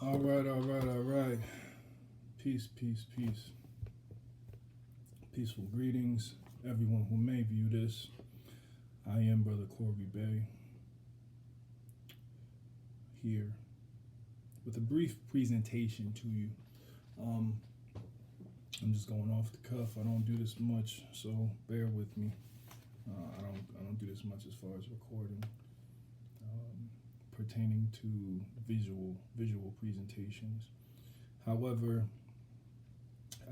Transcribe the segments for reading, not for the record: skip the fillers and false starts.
All right, all right, all right. Peace, peace, peace. Peaceful greetings, everyone who may view this. I am Brother Corby Bay here with a brief presentation to you. Um, I'm just going off the cuff. I don't do this much, so bear with me. I don't do this much as far as recording pertaining to visual presentations. However,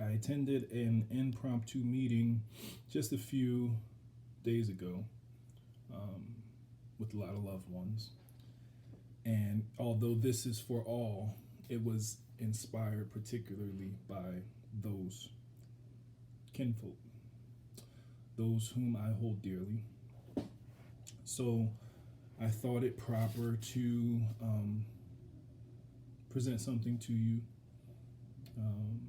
I attended an impromptu meeting just a few days ago with a lot of loved ones. And although this is for all, it was inspired particularly by those kinfolk, those whom I hold dearly. So I thought it proper to present something to you um,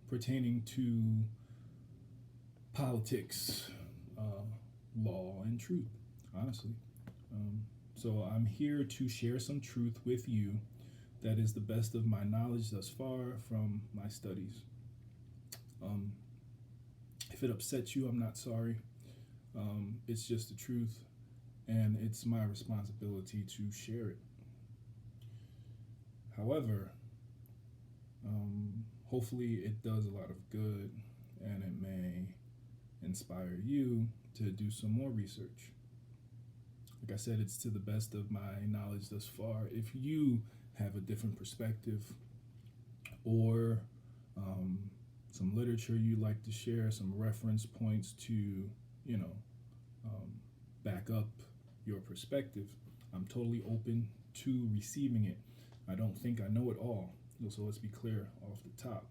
pertaining to politics, law, and truth, honestly. So I'm here to share some truth with you that is the best of my knowledge thus far from my studies. If it upsets you, I'm not sorry. It's just the truth, and it's my responsibility to share it. However, hopefully it does a lot of good, and it may inspire you to do some more research. Like I said, it's to the best of my knowledge thus far. If you have a different perspective or some literature you'd like to share, some reference points to, back up your perspective, I'm totally open to receiving it. I don't think I know it all, so let's be clear off the top.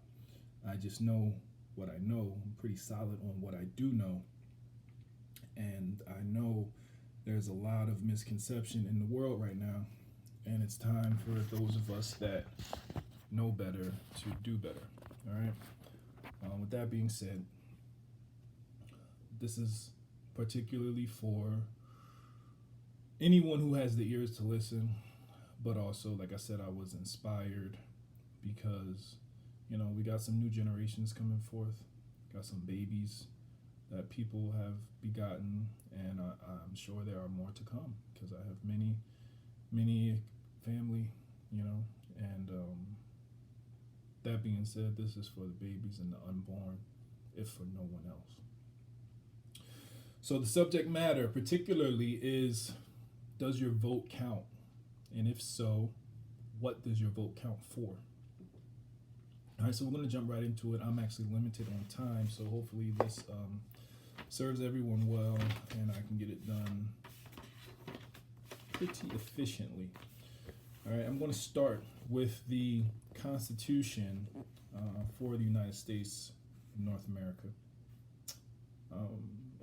I just know what I know. I'm pretty solid on what I do know, and I know there's a lot of misconception in the world right now, and it's time for those of us that know better to do better. All right. With that being said, this is particularly for anyone who has the ears to listen, but also, like I said, I was inspired because, we got some new generations coming forth, got some babies that people have begotten, and I'm sure there are more to come because I have many family, and that being said, this is for the babies and the unborn, if for no one else. So the subject matter particularly is, does your vote count? And if so, what does your vote count for? All right, so we're going to jump right into it. I'm actually limited on time, so hopefully this serves everyone well and I can get it done pretty efficiently. All right, I'm going to start with the Constitution for the United States of North America.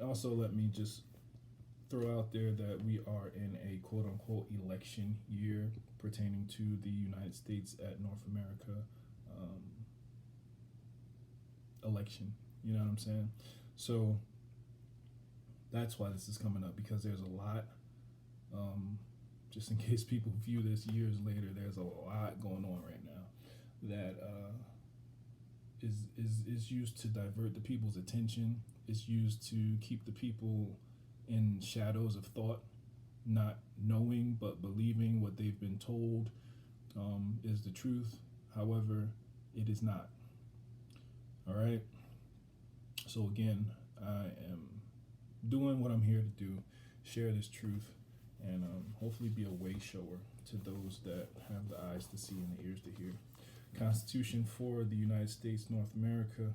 Also, let me just throw out there that we are in a quote-unquote election year pertaining to the United States at North America election. You know what I'm saying? So that's why this is coming up, because there's a lot, just in case people view this years later, there's a lot going on right now that is used to divert the people's attention, is used to keep the people in shadows of thought, not knowing but believing what they've been told is the truth. However, it is not. All right. So again, I am doing what I'm here to do, share this truth, and hopefully be a way shower to those that have the eyes to see and the ears to hear. Constitution for the United States, North America,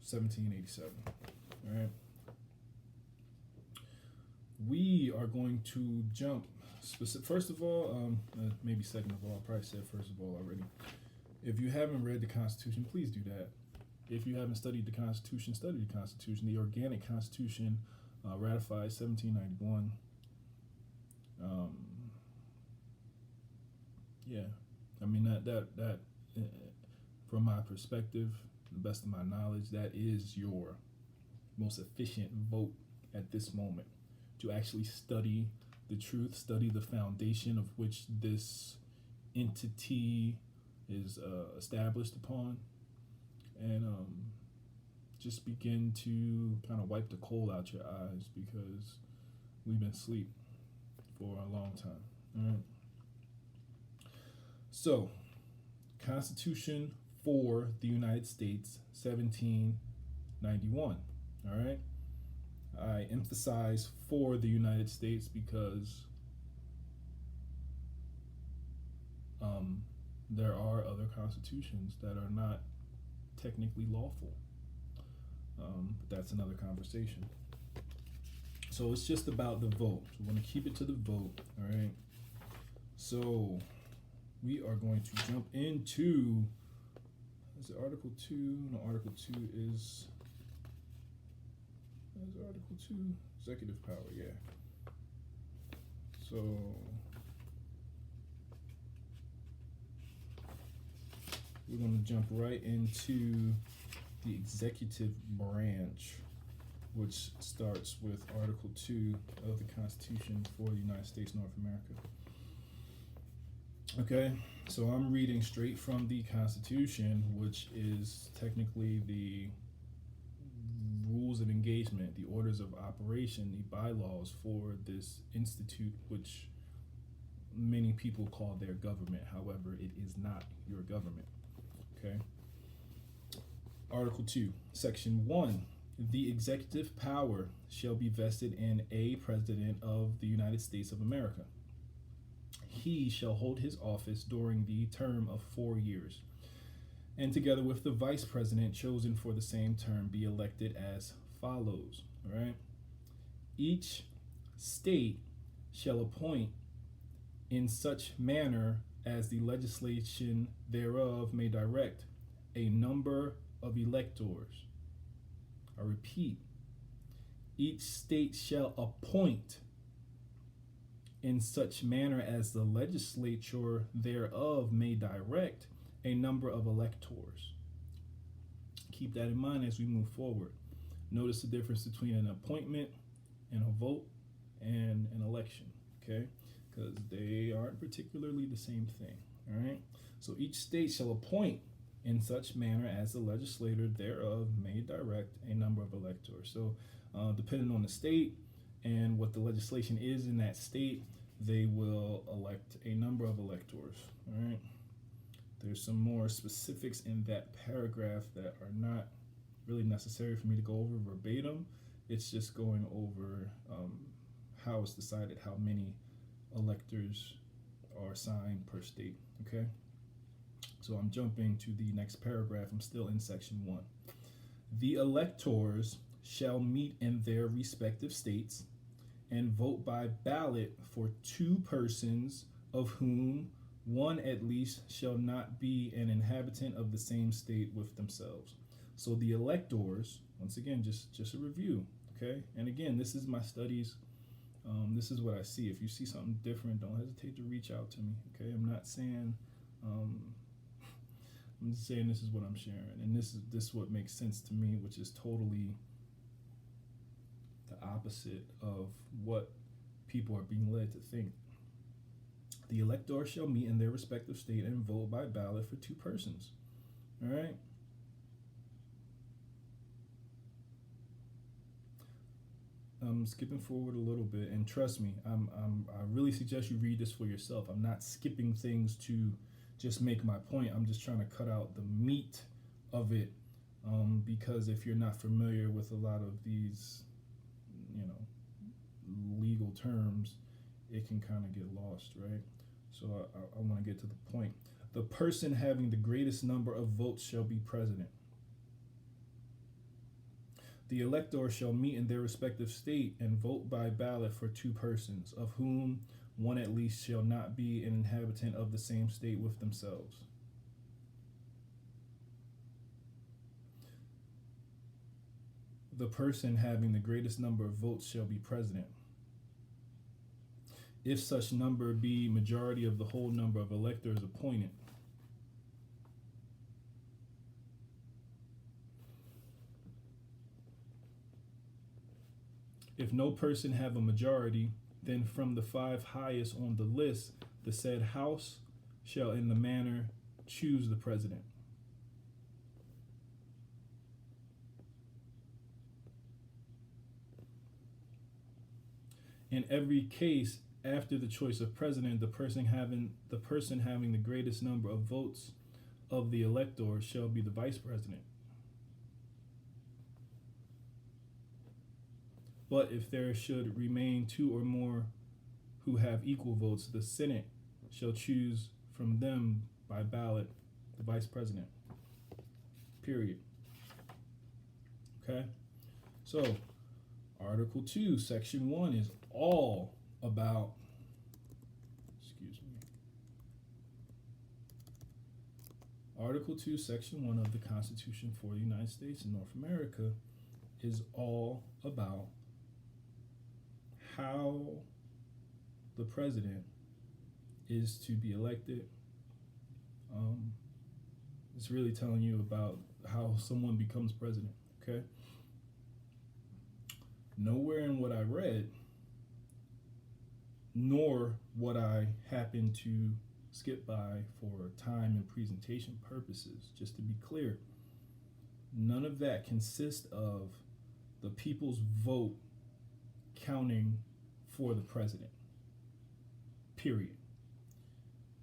1787. All right. We are going to jump. First of all, maybe second of all, I probably said first of all already. If you haven't read the Constitution, please do that. If you haven't studied the Constitution, study the Constitution. The Organic Constitution, ratified 1791. Yeah, I mean that from my perspective, the best of my knowledge, that is your most efficient vote at this moment, to actually study the truth, study the foundation of which this entity is established upon, and just begin to kind of wipe the coal out your eyes because we've been asleep for a long time. All right. So, Constitution for the United States, 1791. All right. I emphasize for the United States because there are other constitutions that are not technically lawful. But that's another conversation. So it's just about the vote. So we're going to keep it to the vote. All right. So we are going to jump into, is it Article 2? No, Article 2 is Article 2? Executive power, yeah. So we're going to jump right into the executive branch, which starts with Article 2 of the Constitution for the United States, North America. Okay, so I'm reading straight from the Constitution, which is technically the rules of engagement, the orders of operation, the bylaws for this institute, which many people call their government. However, it is not your government. Okay. Article 2, Section 1. The executive power shall be vested in a President of the United States of America. He shall hold his office during the term of 4 years, and together with the Vice President chosen for the same term be elected as follows. All right. Each state shall appoint in such manner as the legislation thereof may direct a number of electors. I repeat, each state shall appoint in such manner as the legislature thereof may direct a number of electors. Keep that in mind as we move forward. Notice the difference between an appointment and a vote and an election, okay? Because they aren't particularly the same thing, all right? So each state shall appoint in such manner as the legislator thereof may direct a number of electors. So depending on the state and what the legislation is in that state, they will elect a number of electors, all right? There's some more specifics in that paragraph that are not really necessary for me to go over verbatim. It's just going over how it's decided how many electors are assigned per state, okay? So I'm jumping to the next paragraph. I'm still in Section 1. The electors shall meet in their respective states and vote by ballot for 2 persons, of whom one at least shall not be an inhabitant of the same state with themselves. So the electors, once again, just a review, okay? And again, this is my studies. This is what I see. If you see something different, don't hesitate to reach out to me, okay? I'm not saying, I'm just saying this is what I'm sharing, and this is what makes sense to me, which is totally the opposite of what people are being led to think. The electors shall meet in their respective state and vote by ballot for 2 persons. All right. I'm skipping forward a little bit, and trust me, I really suggest you read this for yourself. I'm not skipping things to just make my point. I'm just trying to cut out the meat of it, because if you're not familiar with a lot of these, legal terms, it can kind of get lost, right? So I want to get to the point. The person having the greatest number of votes shall be president. The electors shall meet in their respective state and vote by ballot for 2 persons, of whom one at least shall not be an inhabitant of the same state with themselves. The person having the greatest number of votes shall be president. If such number be majority of the whole number of electors appointed. If no person have a majority, then from the 5 highest on the list, the said house shall in the manner choose the president. In every case, after the choice of president, the person having the greatest number of votes of the electors shall be the vice president. But if there should remain two or more who have equal votes, the Senate shall choose from them by ballot the vice president. Period. Okay? So, Article 2, Section 1 is all about, Article 2, Section 1 of the Constitution for the United States and North America is all about how the president is to be elected. It's really telling you about how someone becomes president, okay? Nowhere in what I read, nor what I happened to skip by for time and presentation purposes, just to be clear, none of that consists of the people's vote counting for the president. Period.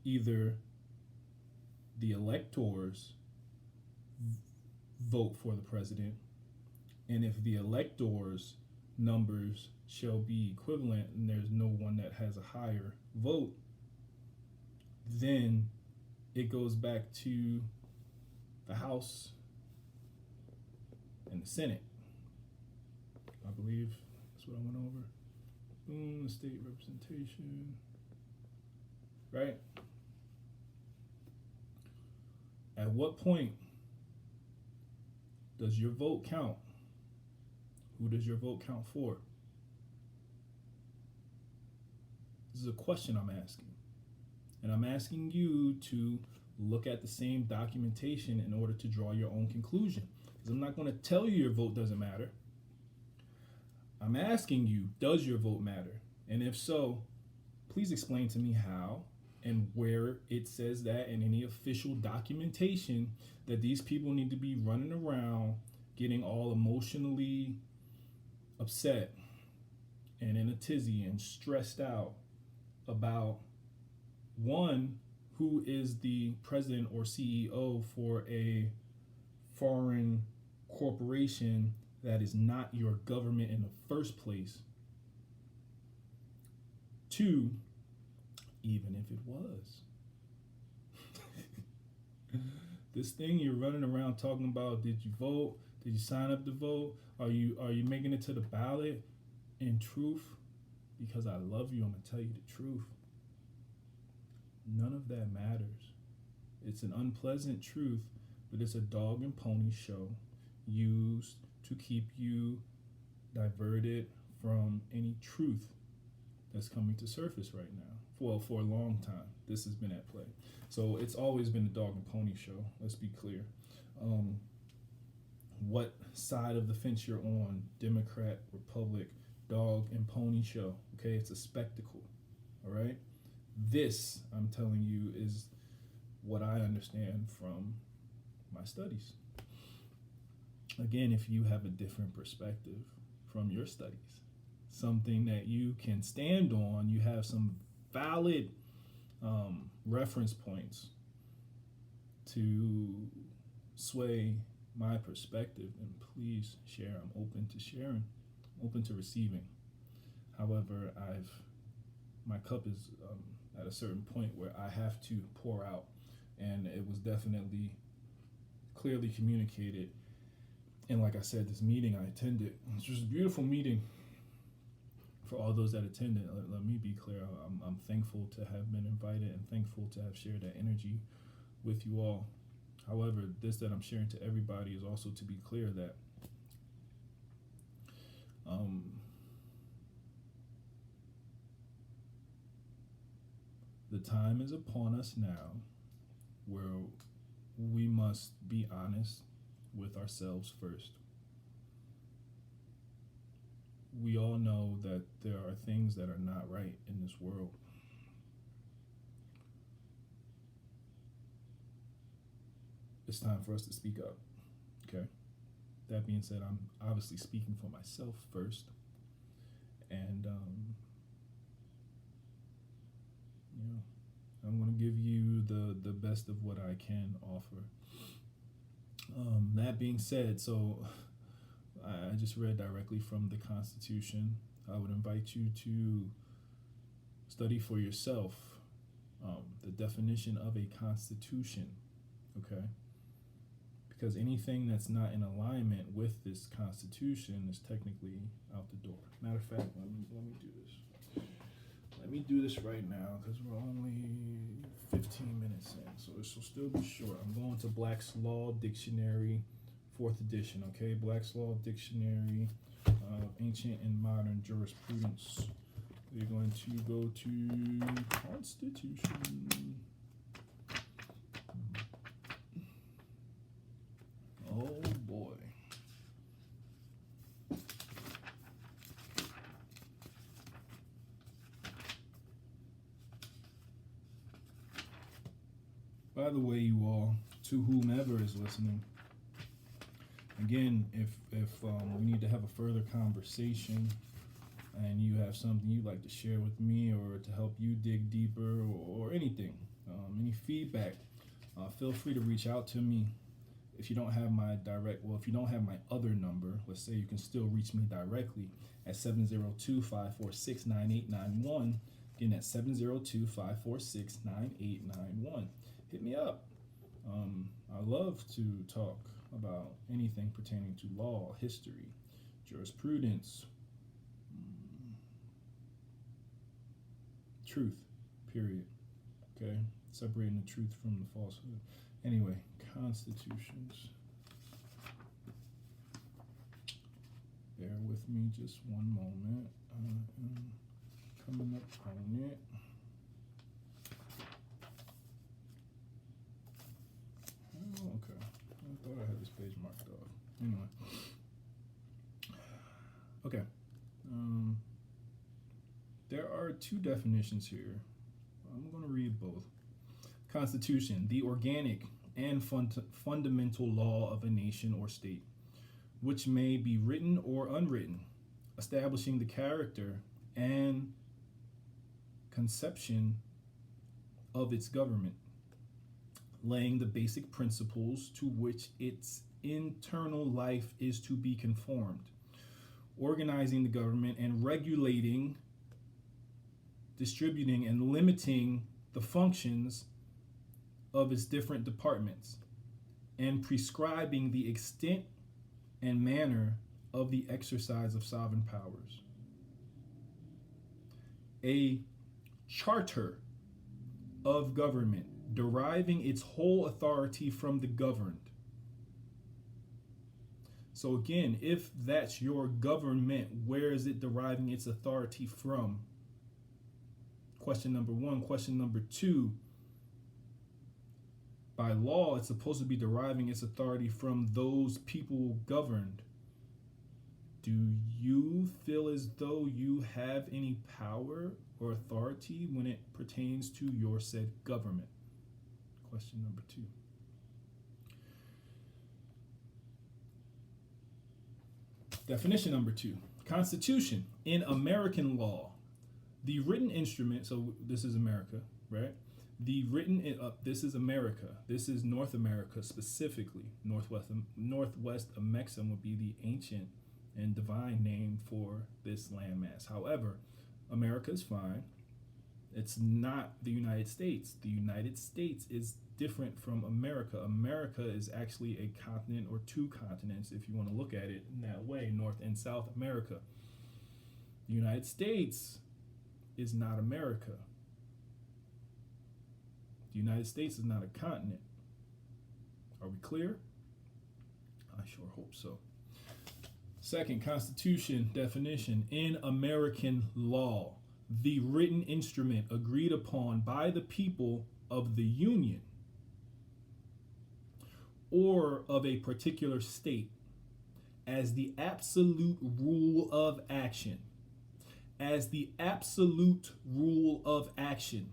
Either the electors vote for the president, and if the electors' numbers shall be equivalent and there's no one that has a higher vote, then it goes back to the House and the Senate. I believe that's what I went over. Boom, the state representation. Right? At what point does your vote count? Who does your vote count for? This is a question I'm asking. And I'm asking you to look at the same documentation in order to draw your own conclusion. Because I'm not going to tell you your vote doesn't matter. I'm asking you, does your vote matter? And if so, please explain to me how and where it says that in any official documentation that these people need to be running around getting all emotionally upset and in a tizzy and stressed out about, one, who is the president or CEO for a foreign corporation that is not your government in the first place. Two, even if it was. This thing you're running around talking about, did you vote? Did you sign up to vote? Are you making it to the ballot? In truth, because I love you, I'm gonna tell you the truth. None of that matters. It's an unpleasant truth, but it's a dog and pony show used to keep you diverted from any truth that's coming to surface right now. Well, for a long time, this has been at play. So it's always been a dog and pony show. Let's be clear. What side of the fence you're on, Democrat, Republic, dog and pony show. Okay, it's a spectacle. All right. This, I'm telling you, is what I understand from my studies. Again, if you have a different perspective from your studies, something that you can stand on, you have some valid reference points to sway my perspective, then please share. I'm open to sharing, open to receiving. However, my cup is at a certain point where I have to pour out, and it was definitely clearly communicated. And like I said, this meeting I attended, it was just a beautiful meeting. For all those that attended, let me be clear, I'm thankful to have been invited and thankful to have shared that energy with you all. However, this that I'm sharing to everybody is also to be clear that the time is upon us now where we must be honest with ourselves first. We all know that there are things that are not right in this world. it's time for us to speak up. Okay. That being said, I'm obviously speaking for myself first, and you know, I'm going to give you the best of what I can offer. That being said, so I just read directly from the Constitution. I would invite you to study for yourself the definition of a constitution, okay? Because anything that's not in alignment with this constitution is technically out the door. Matter of fact, let me do this. Let me do this right now because we're only 15 minutes in, so this will still be short. I'm going to Black's Law Dictionary, 4th edition, okay? Black's Law Dictionary, Ancient and Modern Jurisprudence. We're going to go to Constitution. Oh boy. By the way, you all, to whomever is listening, again, if we need to have a further conversation and you have something you'd like to share with me or to help you dig deeper or anything, any feedback, feel free to reach out to me. If you don't have my if you don't have my other number, let's say you can still reach me directly at 702-546-9891. Again, that's 702-546-9891. Hit me up. I love to talk about anything pertaining to law, history, jurisprudence, truth, period. Okay? Separating the truth from the falsehood. Anyway, constitutions. Bear with me just one moment. Coming up on it. Oh, okay. I thought I had this page marked off. Anyway. Okay. There are two definitions here. I'm going to read both. Constitution, the organic and fundamental law of a nation or state, which may be written or unwritten, establishing the character and conception of its government, laying the basic principles to which its internal life is to be conformed, organizing the government and regulating, distributing, and limiting the functions of its different departments, and prescribing the extent and manner of the exercise of sovereign powers. A charter of government, deriving its whole authority from the governed. So again, if that's your government, where is it deriving its authority from? Question number one. Question number two, by law, it's supposed to be deriving its authority from those people governed. Do you feel as though you have any power or authority when it pertains to your said government? Question number two. Definition number two. Constitution. In American law, the written instrument, so this is America, right? The written, this is America. This is North America specifically. Northwest Amexem would be the ancient and divine name for this landmass. However, America is fine. It's not the United States. The United States is different from America. America is actually a continent or two continents, if you want to look at it in that way, North and South America. The United States is not America. The United States is not a continent. Are we clear? I sure hope so. Second, Constitution definition. In American law, the written instrument agreed upon by the people of the Union or of a particular state as the absolute rule of action. As the absolute rule of action.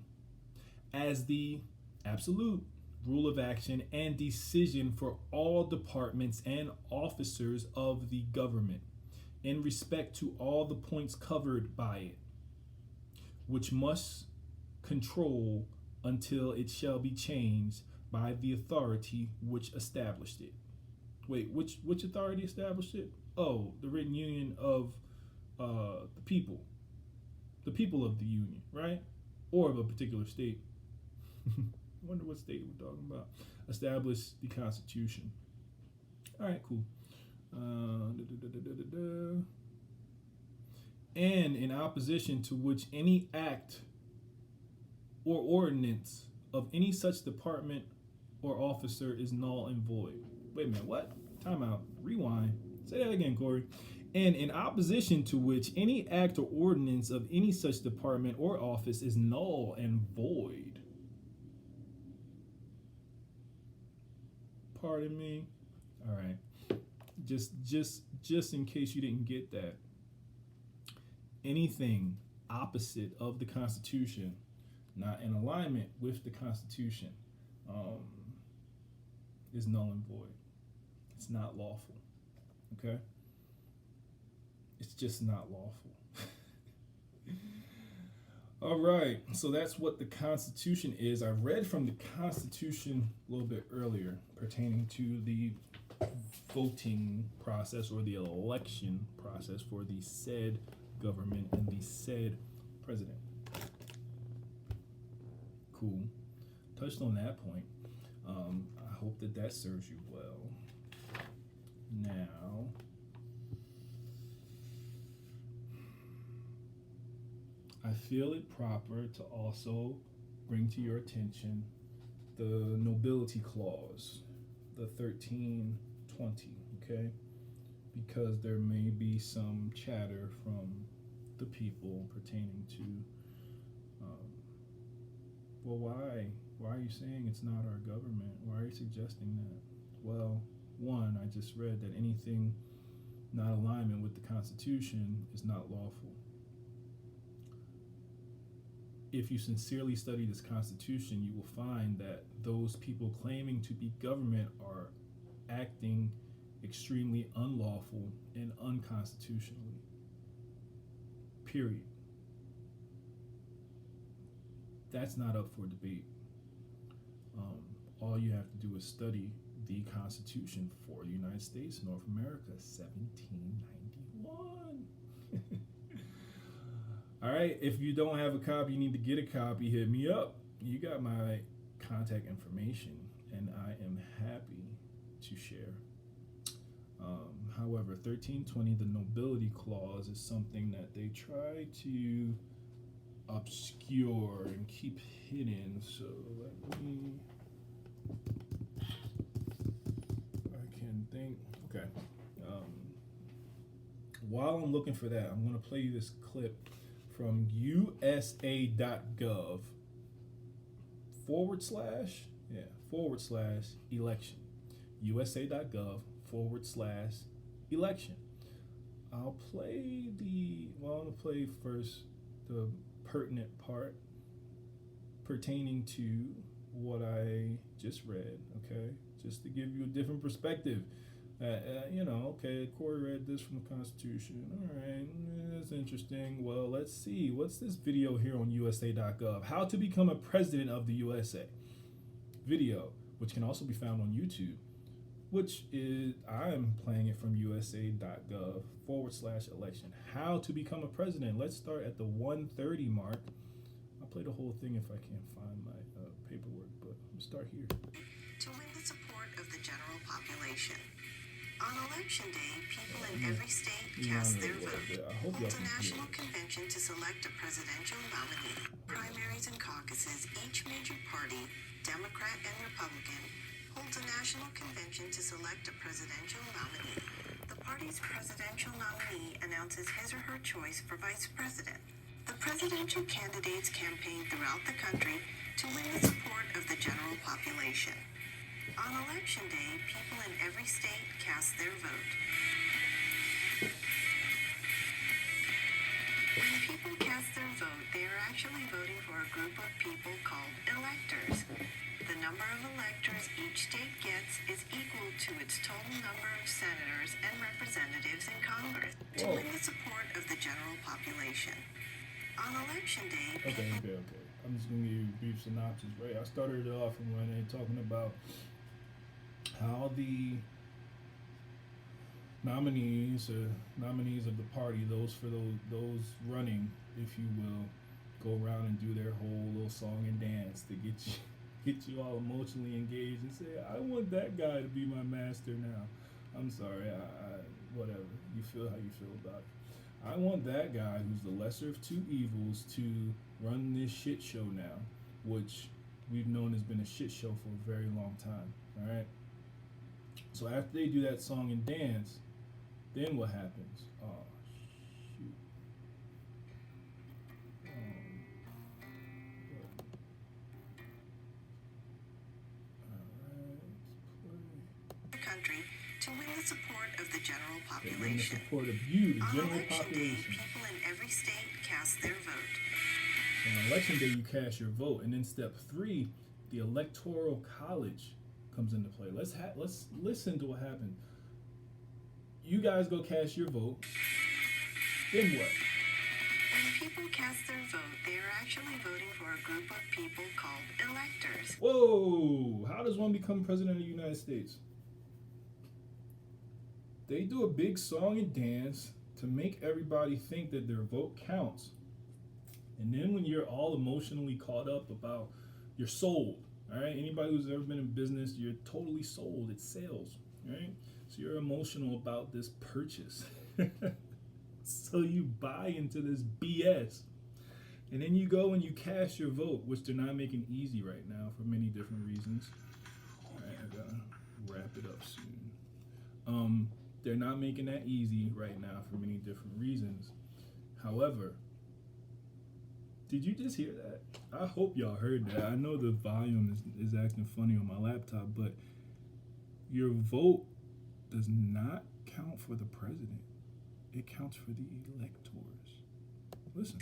As the absolute rule of action, and decision for all departments and officers of the government in respect to all the points covered by it, which must control until it shall be changed by the authority which established it. Wait, which authority established it? Oh, the written union of the people of the union, right? Or of a particular state. I wonder what state we're talking about. Establish the Constitution. All right, cool. And in opposition to which any act or ordinance of any such department or officer is null and void. Wait a minute, what? Time out. Rewind. Say that again, Corey. And in opposition to which any act or ordinance of any such department or office is null and void. Pardon me. All right. Just in case you didn't get that. Anything opposite of the Constitution, not in alignment with the Constitution, is null and void. It's not lawful. Okay? It's just not lawful. All right, so that's what the Constitution is. I read from the Constitution a little bit earlier pertaining to the voting process or the election process for the said government and the said president. Cool. Touched on that point. I hope that serves you well. Now, I feel it proper to also bring to your attention the nobility clause, the 1320, okay? Because there may be some chatter from the people pertaining to, well, why? Why are you saying it's not our government? Why are you suggesting that? Well, one, I just read that anything not alignment with the Constitution is not lawful. If you sincerely study this Constitution, you will find that those people claiming to be government are acting extremely unlawful and unconstitutionally. Period. That's not up for debate. All you have to do is study the Constitution for the United States of North America, 1791. All right, if you don't have a copy, you need to get a copy, hit me up. You got my contact information, and I am happy to share. However, 1320, the nobility clause, is something that they try to obscure and keep hidden. So let me, I can think. Okay. While I'm looking for that, I'm going to play you this clip from USA.gov /election. USA.gov /election. I'll play I'm going to play first the pertinent part pertaining to what I just read, okay? Just to give you a different perspective. Okay, Corey read this from the Constitution. All right, that's interesting. Well, let's see. What's this video here on USA.gov? How to become a president of the USA. Video, which can also be found on YouTube, which is, I'm playing it from USA.gov /election. How to become a president. Let's start at the 1:30 mark. I'll play the whole thing if I can't find my paperwork, but I'm gonna start here. To win the support of the general population. On election day, people in every state cast their vote. Holds a national convention to select a presidential nominee. Primaries and caucuses, each major party, Democrat and Republican, holds a national convention to select a presidential nominee. The party's presidential nominee announces his or her choice for vice president. The presidential candidates campaign throughout the country to win the support of the general population. On election day, people in every state cast their vote. When people cast their vote, they are actually voting for a group of people called electors. The The number of electors each state gets is equal to its total number of senators and representatives in Congress to win the support of the general population. On election day, Okay. I'm just gonna give you a brief synopsis, right? I started it off when they talking about how the nominees of the party, those running, if you will, go around and do their whole little song and dance to get you all emotionally engaged and say, I want that guy to be my master now. I'm sorry, I whatever. You feel how you feel about it. I want that guy who's the lesser of two evils to run this shit show now, which we've known has been a shit show for a very long time. Alright? So after they do that song and dance, then what happens? Oh shoot. Country to win the support of the general Win the population. support of you, the On general election day, population. people in every state cast their vote. On election day, you cast your vote, and then step 3, the electoral college comes into play. Let's listen to what happened. You guys go cast your vote. Then what? When people cast their vote, they are actually voting for a group of people called electors. Whoa! How does one become president of the United States? They do a big song and dance to make everybody think that their vote counts. And then when you're all emotionally caught up about, you're sold, all right? Anybody who's ever been in business, you're totally sold. It's sales, right? So you're emotional about this purchase. So you buy into this BS. And then you go and you cast your vote, which they're not making easy right now for many different reasons. All right, I gotta wrap it up soon. They're not making that easy right now for many different reasons. However, did you just hear that? I hope y'all heard that. I know the volume is acting funny on my laptop, but your vote does not count for the president. It counts for the electors. Listen.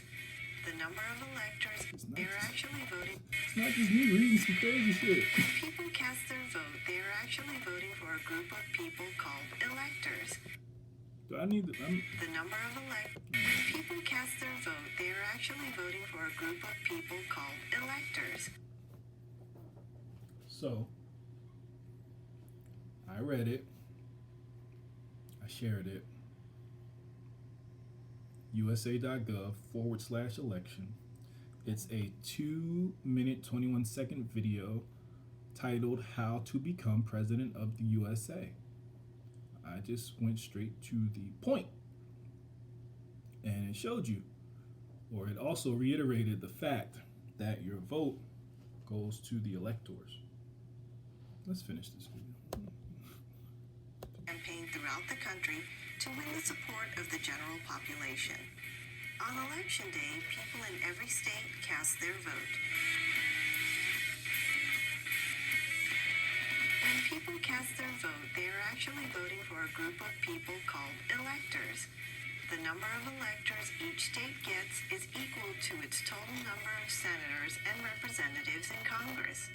The number of electors they are actually voting. It's not just me reading some crazy shit. When people cast their vote, they are actually voting for a group of people called electors. Do I need to? The number of when people cast their vote, they are actually voting for a group of people called electors. So, I read it. I shared it. USA.gov/election. It's a 2-minute, 21-second video titled How to Become President of the USA. I just went straight to the point. And it showed you, or it also reiterated the fact that your vote goes to the electors. Let's finish this video. Campaign throughout the country to win the support of the general population. On election day, people in every state cast their vote. When people cast their vote, they are actually voting for a group of people called electors. The number of electors each state gets is equal to its total number of senators and representatives in Congress.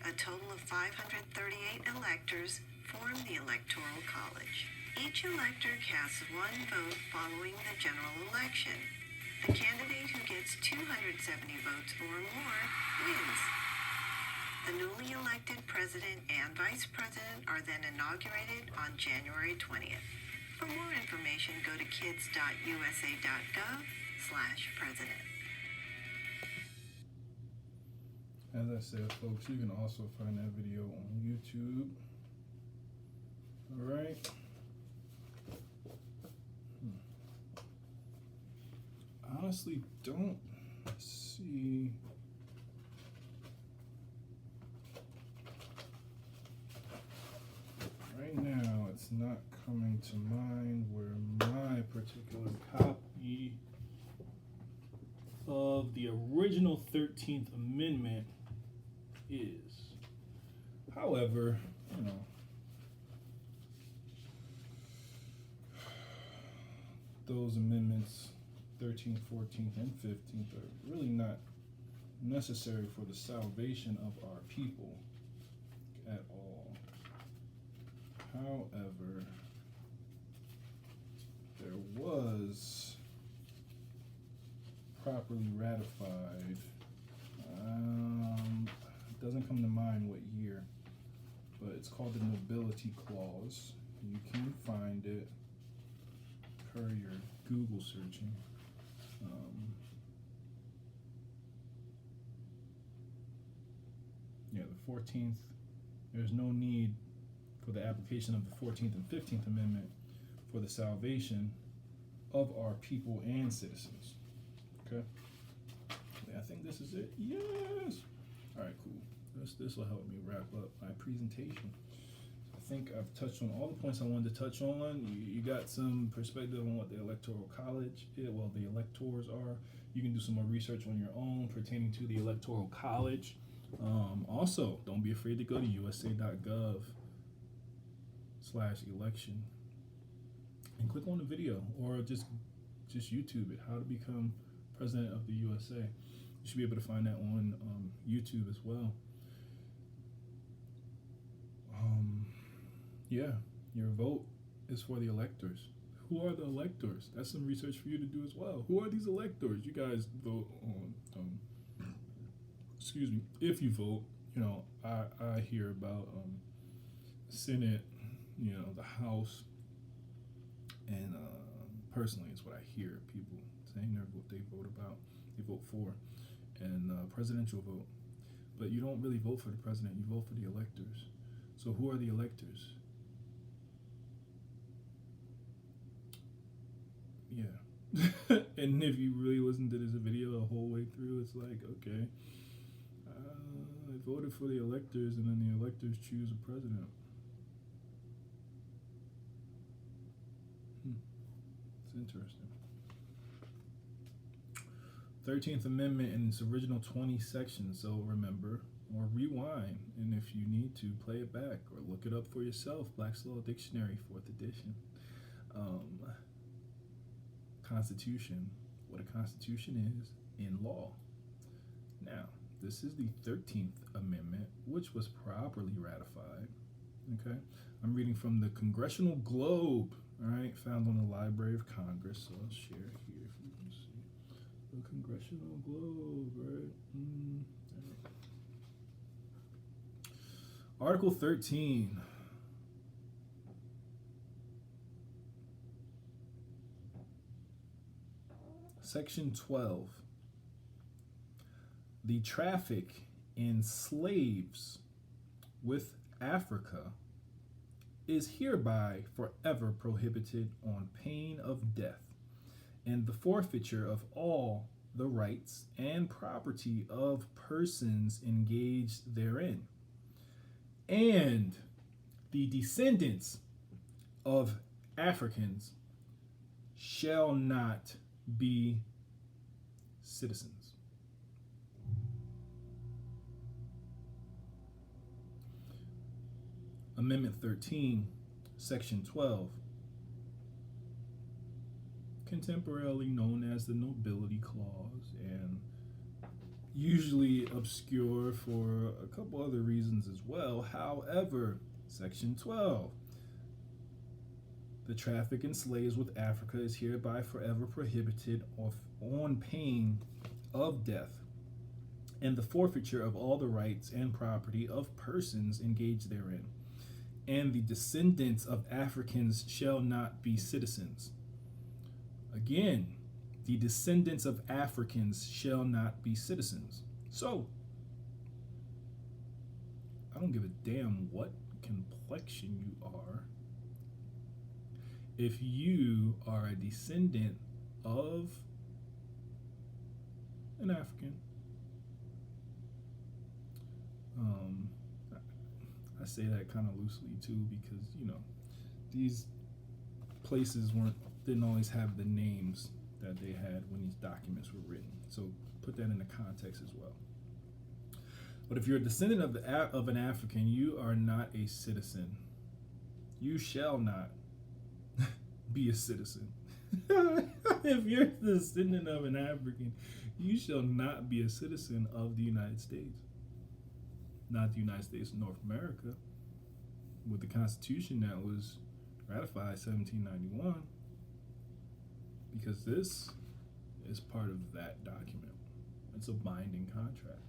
A total of 538 electors form the Electoral College. Each elector casts one vote following the general election. The candidate who gets 270 votes or more wins. The newly elected president and vice president are then inaugurated on January 20th. For more information, go to kids.usa.gov/president. As I said, folks, you can also find that video on YouTube. All right. Honestly, don't see. Right now, it's not coming to mind where my particular copy of the original 13th Amendment is. However, you know, those amendments, 13th, 14th, and 15th, are really not necessary for the salvation of our people at all. However, there was properly ratified. It doesn't come to mind what year, but it's called the Nobility Clause. You can find it per your Google searching. Yeah, the 14th. There's no need for the application of the 14th and 15th Amendment for the salvation of our people and citizens. Okay? Yeah, I think this is it. Yes! Alright, cool. This will help me wrap up my presentation. I think I've touched on all the points I wanted to touch on. You got some perspective on what the Electoral College is, well, the electors are. You can do some more research on your own pertaining to the Electoral College. Also, don't be afraid to go to usa.gov/election and click on the video, or just YouTube it, how to become president of the USA. You should be able to find that on YouTube as well. Yeah, your vote is for the electors. Who are the electors? That's some research for you to do as well. Who are these electors? You guys vote on excuse me, if you vote, I hear about Senate, the House, and personally, it's what I hear people saying they vote for, and presidential vote. But you don't really vote for the president, you vote for the electors. So who are the electors? Yeah. And if you really listen to this video the whole way through, it's like, okay, I voted for the electors, and then the electors choose a president. It's interesting. 13th Amendment in its original 20 sections, so remember, or rewind, and if you need to, play it back, or look it up for yourself. Black's Law Dictionary, 4th edition. Constitution, what a constitution is in law. Now, this is the 13th Amendment, which was properly ratified. Okay, I'm reading from the Congressional Globe, all right, found on the Library of Congress. So I'll share here if you can see the Congressional Globe, right? Article 13. Section 12. The traffic in slaves with Africa is hereby forever prohibited on pain of death, and the forfeiture of all the rights and property of persons engaged therein, and the descendants of Africans shall not be citizens. Amendment 13, Section 12, contemporarily known as the Nobility Clause, and usually obscure for a couple other reasons as well. However, Section 12, the traffic in slaves with Africa is hereby forever prohibited on pain of death, and the forfeiture of all the rights and property of persons engaged therein, and the descendants of Africans shall not be citizens. Again, the descendants of Africans shall not be citizens. So, I don't give a damn what complexion you are. If you are a descendant of an African, I say that kind of loosely too, because these places didn't always have the names that they had when these documents were written. So put that into context as well. But if you're a descendant of an African, you are not a citizen. You shall not be a citizen. If you're the descendant of an African, you shall not be a citizen of the United States. Not the United States of North America, with the Constitution that was ratified 1791, because this is part of that document. It's a binding contract,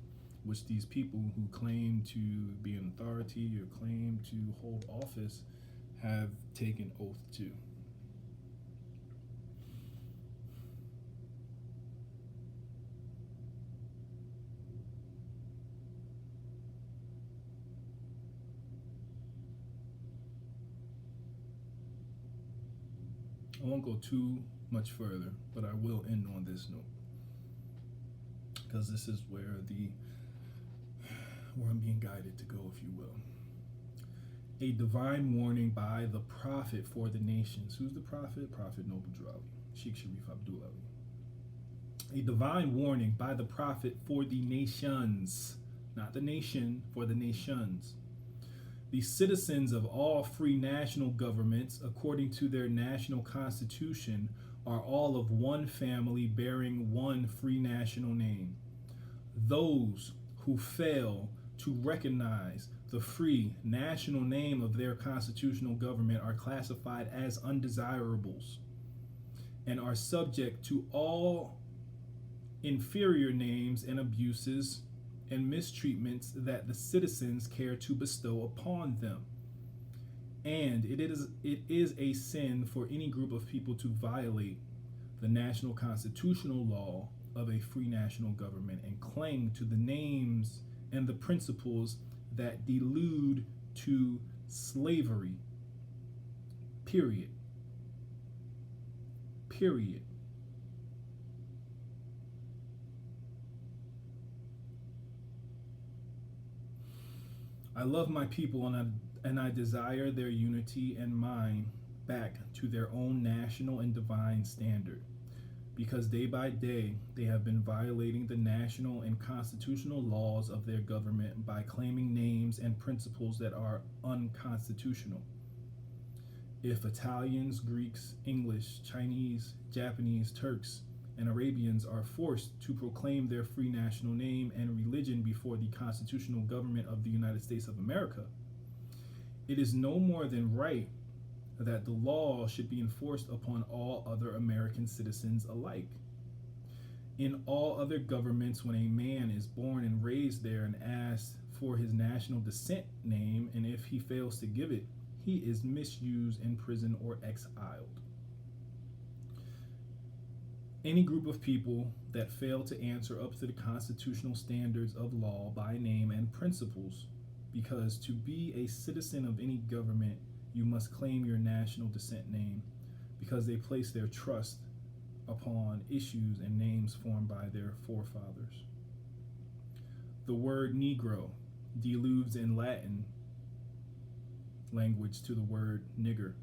which these people who claim to be an authority or claim to hold office have taken oath to. I won't go too much further, but I will end on this note, because this is where I'm being guided to go, if you will. A divine warning by the prophet for the nations. Who's the prophet? Prophet Noble Drew Ali, Sheikh Sharif Abdul Ali. A divine warning by the prophet for the nations, not the nation, for the nations. The citizens of all free national governments, according to their national constitution, are all of one family bearing one free national name. Those who fail to recognize the free national name of their constitutional government are classified as undesirables and are subject to all inferior names and abuses and mistreatments that the citizens care to bestow upon them. And it is a sin for any group of people to violate the national constitutional law of a free national government and cling to the names and the principles that delude to slavery. Period. Period. I love my people and I desire their unity and mine back to their own national and divine standard, because day by day they have been violating the national and constitutional laws of their government by claiming names and principles that are unconstitutional. If Italians, Greeks, English, Chinese, Japanese, Turks, and Arabians are forced to proclaim their free national name and religion before the constitutional government of the United States of America, it is no more than right that the law should be enforced upon all other American citizens alike. In all other governments, when a man is born and raised there and asks for his national descent name, and if he fails to give it, he is misused, imprisoned, or exiled. Any group of people that fail to answer up to the constitutional standards of law by name and principles, because to be a citizen of any government, you must claim your national descent name, because they place their trust upon issues and names formed by their forefathers. The word Negro deludes in Latin language to the word nigger,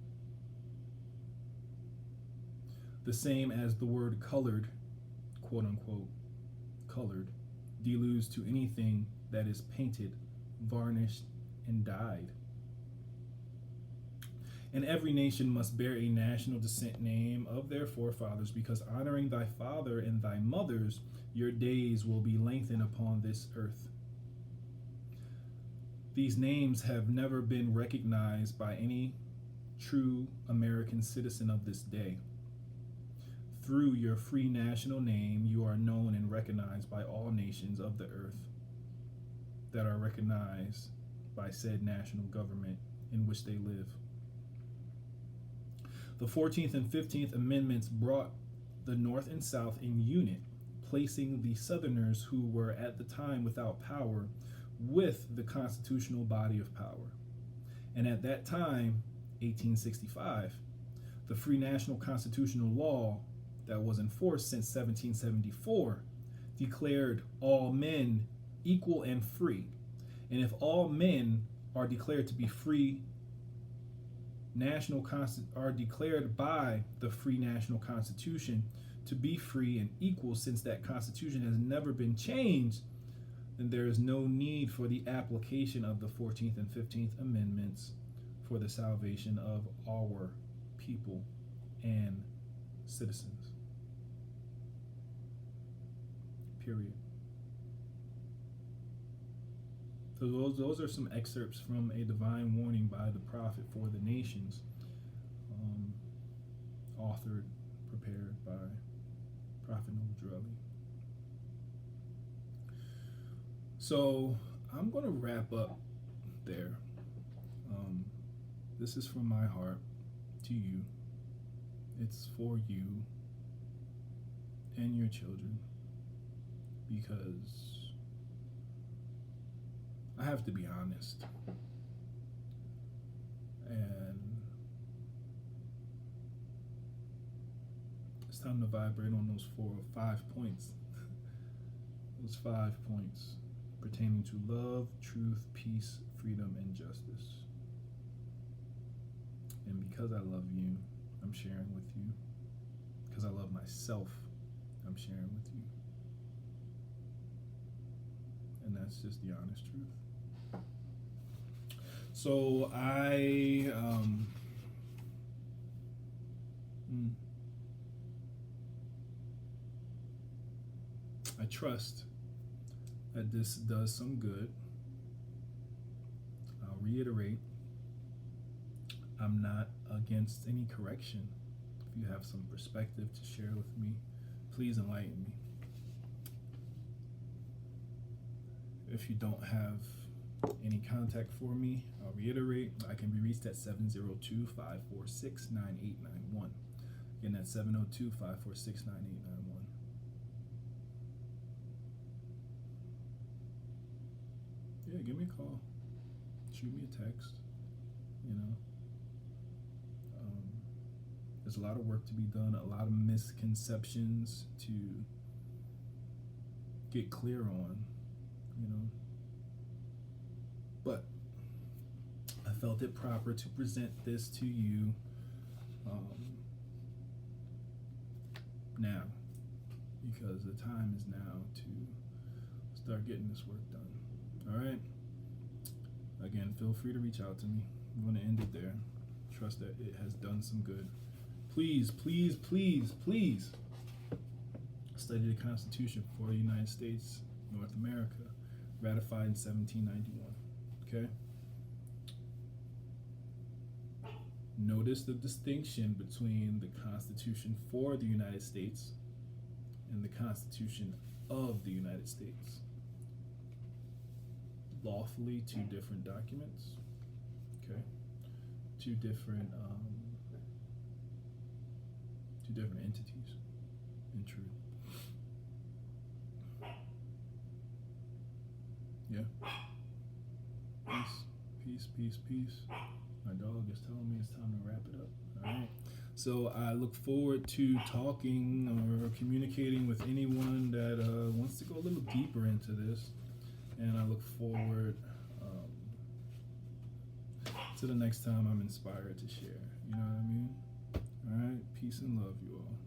the same as the word colored, quote unquote, colored, deludes to anything that is painted, varnished, and dyed. And every nation must bear a national descent name of their forefathers, because honoring thy father and thy mothers, your days will be lengthened upon this earth. These names have never been recognized by any true American citizen of this day. Through your free national name, you are known and recognized by all nations of the earth that are recognized by said national government in which they live. The 14th and 15th Amendments brought the North and South in unit, placing the Southerners who were at the time without power with the constitutional body of power. And at that time, 1865, the free national constitutional law that was in force since 1774 declared all men equal and free. And if all men are declared to be free, are declared by the free national constitution to be free and equal, since that constitution has never been changed, then there is no need for the application of the 14th and 15th Amendments for the salvation of our people and citizens. period. So those are some excerpts from A Divine Warning by the Prophet for the Nations, authored, prepared by Prophet Noel Drelly. So I'm going to wrap up there. This is from my heart to you. It's for you and your children, because I have to be honest. And it's time to vibrate on those 4 or 5 points. Those 5 points pertaining to love, truth, peace, freedom, and justice. And because I love you, I'm sharing with you. Because I love myself, I'm sharing with you. And that's just the honest truth. So I trust that this does some good. I'll reiterate, I'm not against any correction. If you have some perspective to share with me, please enlighten me. If you don't have any contact for me, I'll reiterate, I can be reached at 702-546-9891. Again, that's 702-546-9891. Yeah, give me a call. Shoot me a text. There's a lot of work to be done, a lot of misconceptions to get clear on, But I felt it proper to present this to you now, because the time is now to start getting this work done. All right? Again, feel free to reach out to me. I'm going to end it there. Trust that it has done some good. Please, please, please, please study the Constitution for the United States, North America, ratified in 1791. Okay? Notice the distinction between the Constitution for the United States and the Constitution of the United States. Lawfully, two different documents. Okay? Two different entities, in truth. Yeah. Peace. My dog is telling me it's time to wrap it up. All right. So I look forward to talking or communicating with anyone that wants to go a little deeper into this. And I look forward to the next time I'm inspired to share. You know what I mean? All right. Peace and love, you all.